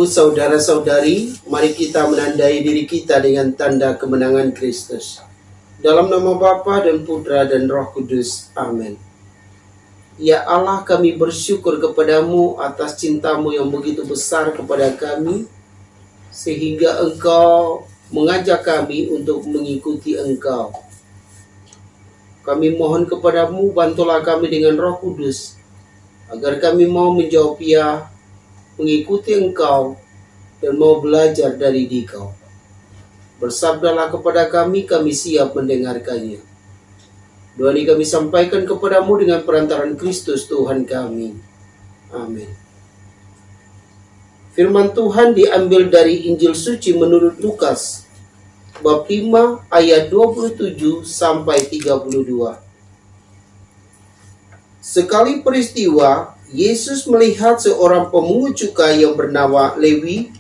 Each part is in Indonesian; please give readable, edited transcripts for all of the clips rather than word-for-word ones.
Ibu, saudara-saudari, mari kita menandai diri kita dengan tanda kemenangan Kristus. Dalam nama Bapa dan Putra dan Roh Kudus. Amin. Ya Allah, kami bersyukur kepadamu atas cintamu yang begitu besar kepada kami, sehingga Engkau mengajak kami untuk mengikuti Engkau. Kami mohon kepadamu, bantulah kami dengan Roh Kudus, agar kami mau menjawab ya, mengikuti Engkau, dan mau belajar dari Dikau. Bersabdalah kepada kami siap mendengarkannya. Doa ini kami sampaikan kepadamu dengan perantaran Kristus Tuhan kami. Amin. Firman Tuhan diambil dari Injil Suci menurut Lukas, bab 5 ayat 27 sampai 32. Sekali peristiwa, Yesus melihat seorang pemungut cukai yang bernama Lewi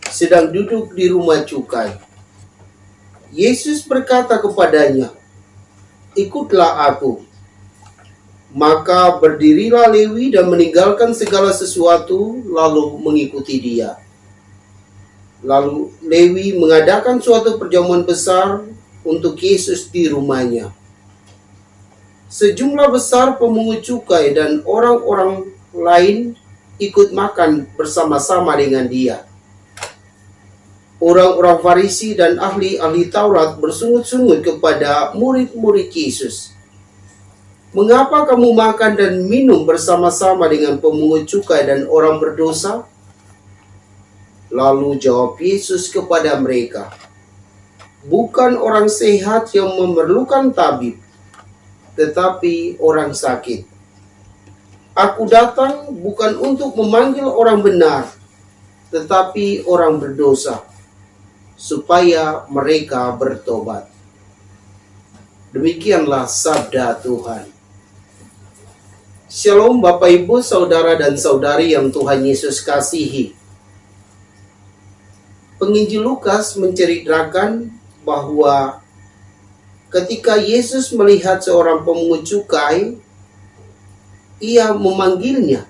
sedang duduk di rumah cukai. Yesus berkata kepadanya, "Ikutlah aku." Maka berdirilah Lewi dan meninggalkan segala sesuatu lalu mengikuti dia. Lalu Lewi mengadakan suatu perjamuan besar untuk Yesus di rumahnya. Sejumlah besar pemungut cukai dan orang-orang lain ikut makan bersama-sama dengan dia. Orang-orang Farisi dan ahli-ahli Taurat bersungut-sungut kepada murid-murid Yesus. "Mengapa kamu makan dan minum bersama-sama dengan pemungut cukai dan orang berdosa?" Lalu jawab Yesus kepada mereka, "Bukan orang sehat yang memerlukan tabib, tetapi orang sakit. Aku datang bukan untuk memanggil orang benar, tetapi orang berdosa, supaya mereka bertobat." Demikianlah sabda Tuhan. Shalom Bapak Ibu, saudara dan saudari yang Tuhan Yesus kasihi. Penginjil Lukas menceritakan bahwa ketika Yesus melihat seorang pemungut cukai, ia memanggilnya.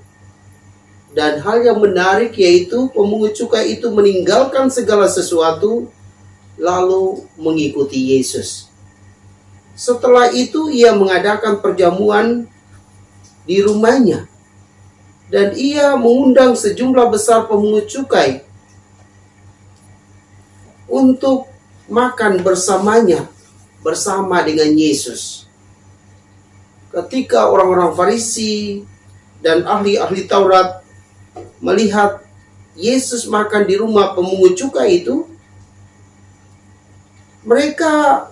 Dan hal yang menarik yaitu pemungut cukai itu meninggalkan segala sesuatu lalu mengikuti Yesus. Setelah itu ia mengadakan perjamuan di rumahnya. Dan ia mengundang sejumlah besar pemungut cukai untuk makan bersamanya, bersama dengan Yesus. Ketika orang-orang Farisi dan ahli-ahli Taurat melihat Yesus makan di rumah pemungut cukai itu, mereka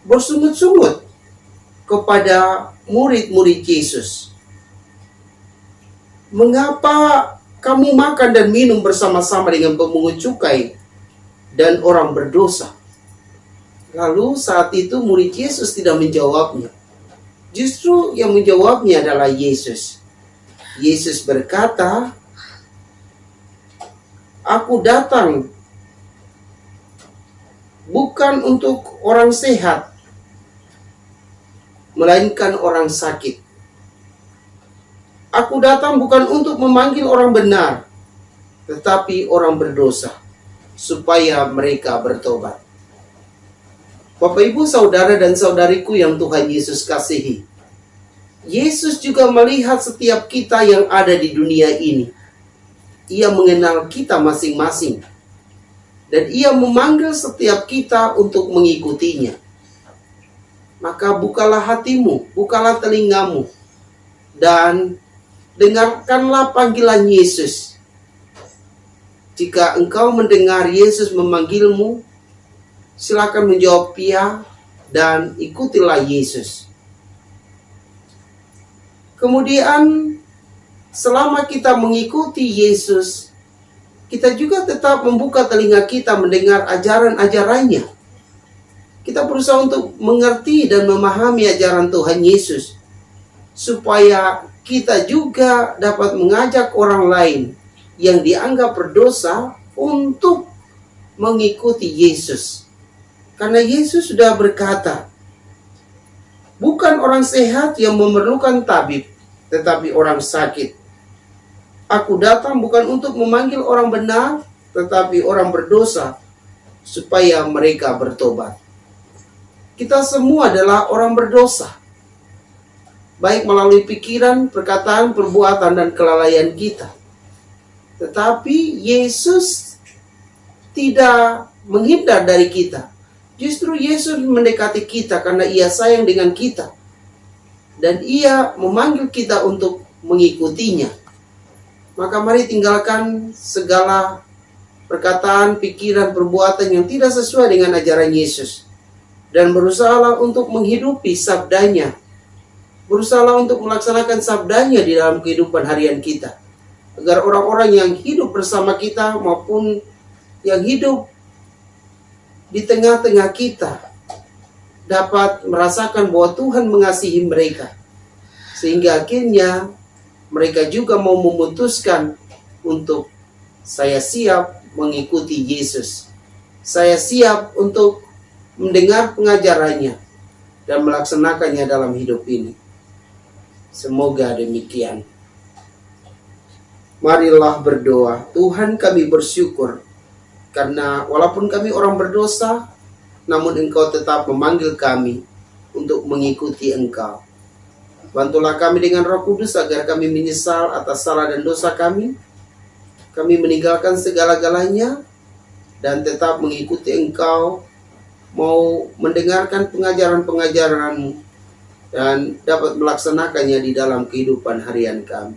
bersungut-sungut kepada murid-murid Yesus. "Mengapa kamu makan dan minum bersama-sama dengan pemungut cukai dan orang berdosa?" Lalu saat itu murid Yesus tidak menjawabnya. Justru yang menjawabnya adalah Yesus. Yesus berkata, "Aku datang bukan untuk orang sehat, melainkan orang sakit. Aku datang bukan untuk memanggil orang benar, tetapi orang berdosa, supaya mereka bertobat." Bapak Ibu, saudara dan saudariku yang Tuhan Yesus kasihi, Yesus juga melihat setiap kita yang ada di dunia ini. Ia mengenal kita masing-masing, dan ia memanggil setiap kita untuk mengikutinya. Maka bukalah hatimu, bukalah telingamu, dan dengarkanlah panggilan Yesus. Jika engkau mendengar Yesus memanggilmu, silakan menjawab ya dan ikutilah Yesus. Kemudian selama kita mengikuti Yesus, kita juga tetap membuka telinga kita mendengar ajaran-ajarannya. Kita berusaha untuk mengerti dan memahami ajaran Tuhan Yesus, supaya kita juga dapat mengajak orang lain yang dianggap berdosa untuk mengikuti Yesus. Karena Yesus sudah berkata, bukan orang sehat yang memerlukan tabib, tetapi orang sakit. Aku datang bukan untuk memanggil orang benar, tetapi orang berdosa, supaya mereka bertobat. Kita semua adalah orang berdosa, baik melalui pikiran, perkataan, perbuatan, dan kelalaian kita. Tetapi Yesus tidak menghindar dari kita. Justru Yesus mendekati kita karena Ia sayang dengan kita. Dan Ia memanggil kita untuk mengikutinya. Maka mari tinggalkan segala perkataan, pikiran, perbuatan yang tidak sesuai dengan ajaran Yesus. Dan berusahalah untuk menghidupi sabdanya. Berusahalah untuk melaksanakan sabdanya di dalam kehidupan harian kita. Agar orang-orang yang hidup bersama kita maupun yang hidup di tengah-tengah kita dapat merasakan bahwa Tuhan mengasihi mereka. Sehingga akhirnya mereka juga mau memutuskan untuk saya siap mengikuti Yesus. Saya siap untuk mendengar pengajarannya dan melaksanakannya dalam hidup ini. Semoga demikian. Marilah berdoa. Tuhan, kami bersyukur karena walaupun kami orang berdosa, namun Engkau tetap memanggil kami untuk mengikuti Engkau. Bantulah kami dengan Roh Kudus agar kami menyesal atas salah dan dosa kami. Kami meninggalkan segala-galanya dan tetap mengikuti Engkau, mau mendengarkan pengajaran-pengajaran-Mu dan dapat melaksanakannya di dalam kehidupan harian kami.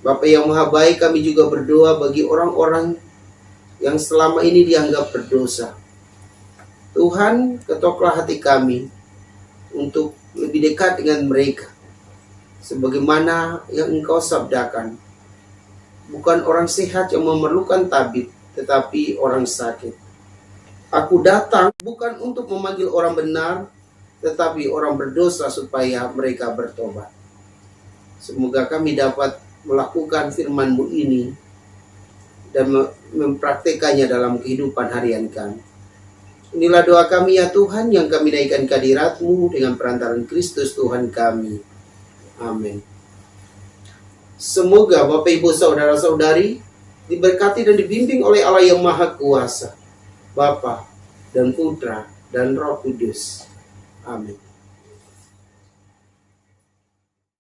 Bapa yang Maha Baik, kami juga berdoa bagi orang-orang yang selama ini dianggap berdosa. Tuhan, ketoklah hati kami untuk lebih dekat dengan mereka, sebagaimana yang Engkau sabdakan. Bukan orang sehat yang memerlukan tabib, tetapi orang sakit. Aku datang bukan untuk memanggil orang benar, tetapi orang berdosa supaya mereka bertobat. Semoga kami dapat melakukan firman-Mu ini dan mempraktekannya dalam kehidupan harian kami. Inilah doa kami ya Tuhan, yang kami naikkan ke hadirat-Mu dengan perantaraan Kristus Tuhan kami. Amin. Semoga Bapak Ibu Saudara-saudari diberkati dan dibimbing oleh Allah yang Maha Kuasa, Bapa dan Putra dan Roh Kudus. Amin.